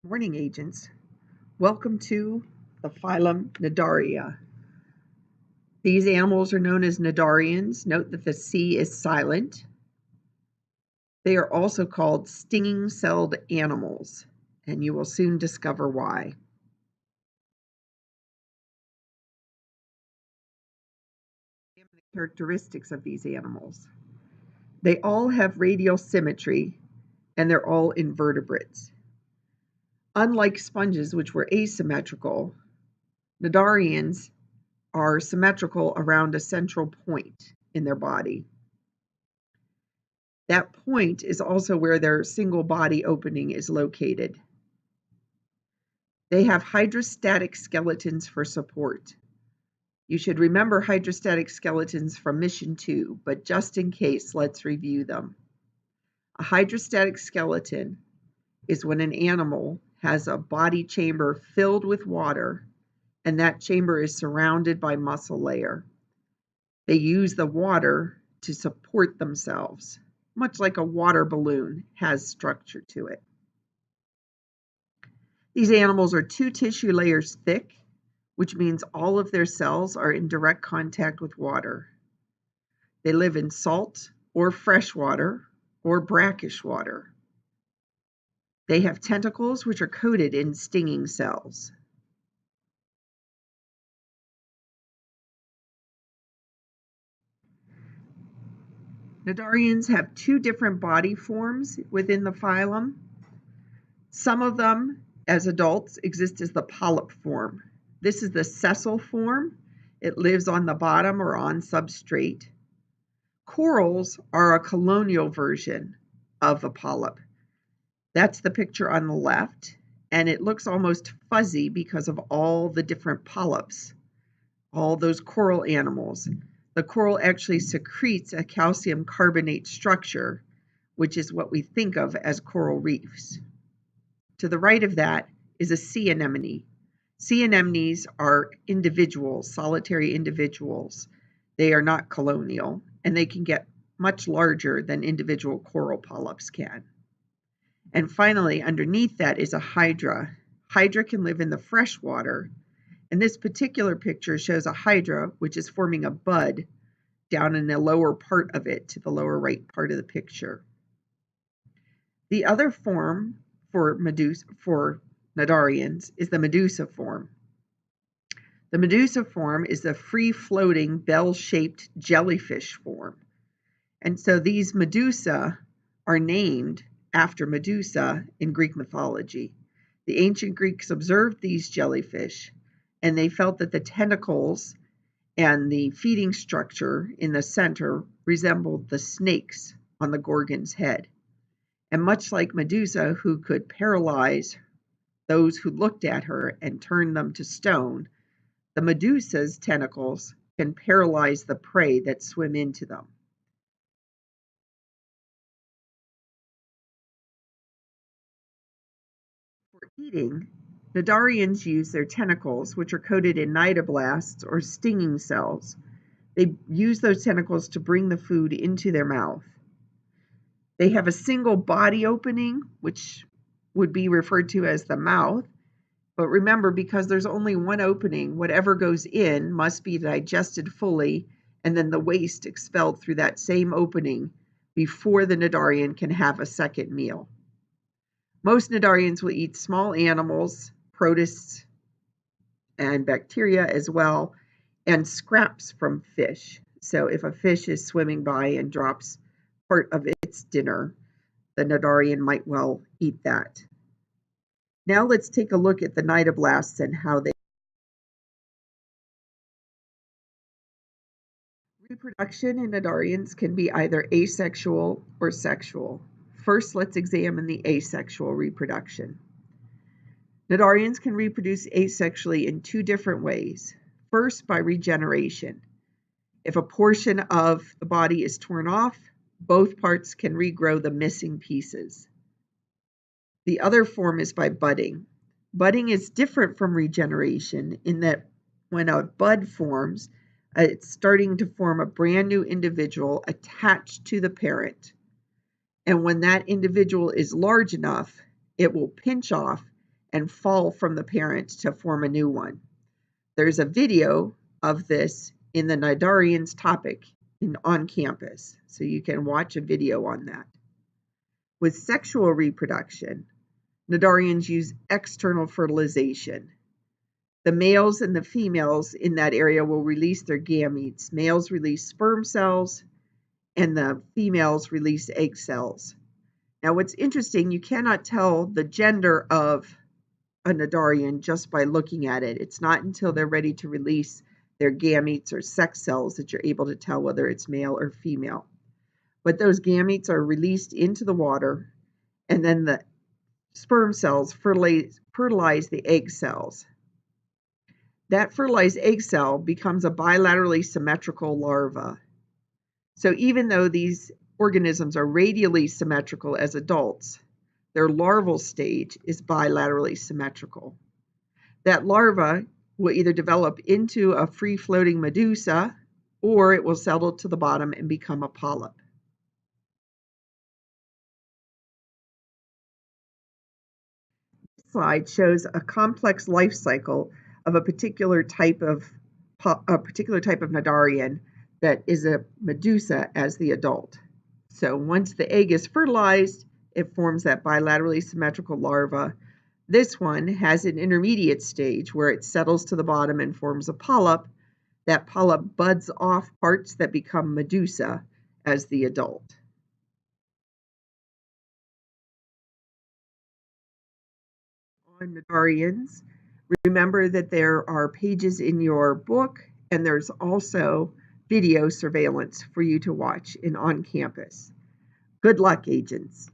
Morning, agents. Welcome to the phylum Cnidaria. These animals are known as cnidarians. Note that the C is silent. They are also called stinging-celled animals, and you will soon discover why. The characteristics of these animals. They all have radial symmetry, and they're all invertebrates. Unlike sponges, which were asymmetrical, cnidarians are symmetrical around a central point in their body. That point is also where their single body opening is located. They have hydrostatic skeletons for support. You should remember hydrostatic skeletons from Mission 2, but just in case, let's review them. A hydrostatic skeleton is when an animal has a body chamber filled with water, and that chamber is surrounded by muscle layer. They use the water to support themselves, much like a water balloon has structure to it. These animals are 2 tissue layers thick, which means all of their cells are in direct contact with water. They live in salt or fresh water or brackish water. They have tentacles which are coated in stinging cells. Cnidarians have 2 different body forms within the phylum. Some of them, as adults, exist as the polyp form. This is the sessile form. It lives on the bottom or on substrate. Corals are a colonial version of a polyp. That's the picture on the left, and it looks almost fuzzy because of all the different polyps, all those coral animals. The coral actually secretes a calcium carbonate structure, which is what we think of as coral reefs. To the right of that is a sea anemone. Sea anemones are individuals, solitary individuals. They are not colonial, and they can get much larger than individual coral polyps can. And finally, underneath that is a hydra. Hydra can live in the fresh water, and this particular picture shows a hydra which is forming a bud down in the lower part of it, to the lower right part of the picture. The other form for cnidarians is the medusa form. The medusa form is the free-floating, bell-shaped jellyfish form. And so these medusa are named after Medusa in Greek mythology. The ancient Greeks observed these jellyfish, and they felt that the tentacles and the feeding structure in the center resembled the snakes on the Gorgon's head. And much like Medusa, who could paralyze those who looked at her and turn them to stone, the Medusa's tentacles can paralyze the prey that swim into them. For eating, cnidarians use their tentacles, which are coated in cnidoblasts or stinging cells. They use those tentacles to bring the food into their mouth. They have a single body opening, which would be referred to as the mouth. But remember, because there's only one opening, whatever goes in must be digested fully, and then the waste expelled through that same opening before the cnidarian can have a second meal. Most cnidarians will eat small animals, protists, and bacteria as well, and scraps from fish. So if a fish is swimming by and drops part of its dinner, the cnidarian might well eat that. Now let's take a look at the cnidoblasts and how they reproduction in cnidarians can be either asexual or sexual. First, let's examine the asexual reproduction. Cnidarians can reproduce asexually in 2 different ways. First, by regeneration. If a portion of the body is torn off, both parts can regrow the missing pieces. The other form is by budding. Budding is different from regeneration in that when a bud forms, it's starting to form a brand new individual attached to the parent. And when that individual is large enough, it will pinch off and fall from the parent to form a new one. There's a video of this in the cnidarians topic on campus, so you can watch a video on that. With sexual reproduction, cnidarians use external fertilization. The males and the females in that area will release their gametes. Males release sperm cells, and the females release egg cells. Now, what's interesting, you cannot tell the gender of a cnidarian just by looking at it. It's not until they're ready to release their gametes or sex cells that you're able to tell whether it's male or female. But those gametes are released into the water, and then the sperm cells fertilize the egg cells. That fertilized egg cell becomes a bilaterally symmetrical larva. So even though these organisms are radially symmetrical as adults, their larval stage is bilaterally symmetrical. That larva will either develop into a free-floating medusa, or it will settle to the bottom and become a polyp. This slide shows a complex life cycle of a particular type of cnidarian that is a medusa as the adult. So once the egg is fertilized, it forms that bilaterally symmetrical larva. This one has an intermediate stage where it settles to the bottom and forms a polyp. That polyp buds off parts that become medusa as the adult. On cnidarians, remember that there are pages in your book, and there's also video surveillance for you to watch on campus. Good luck, agents.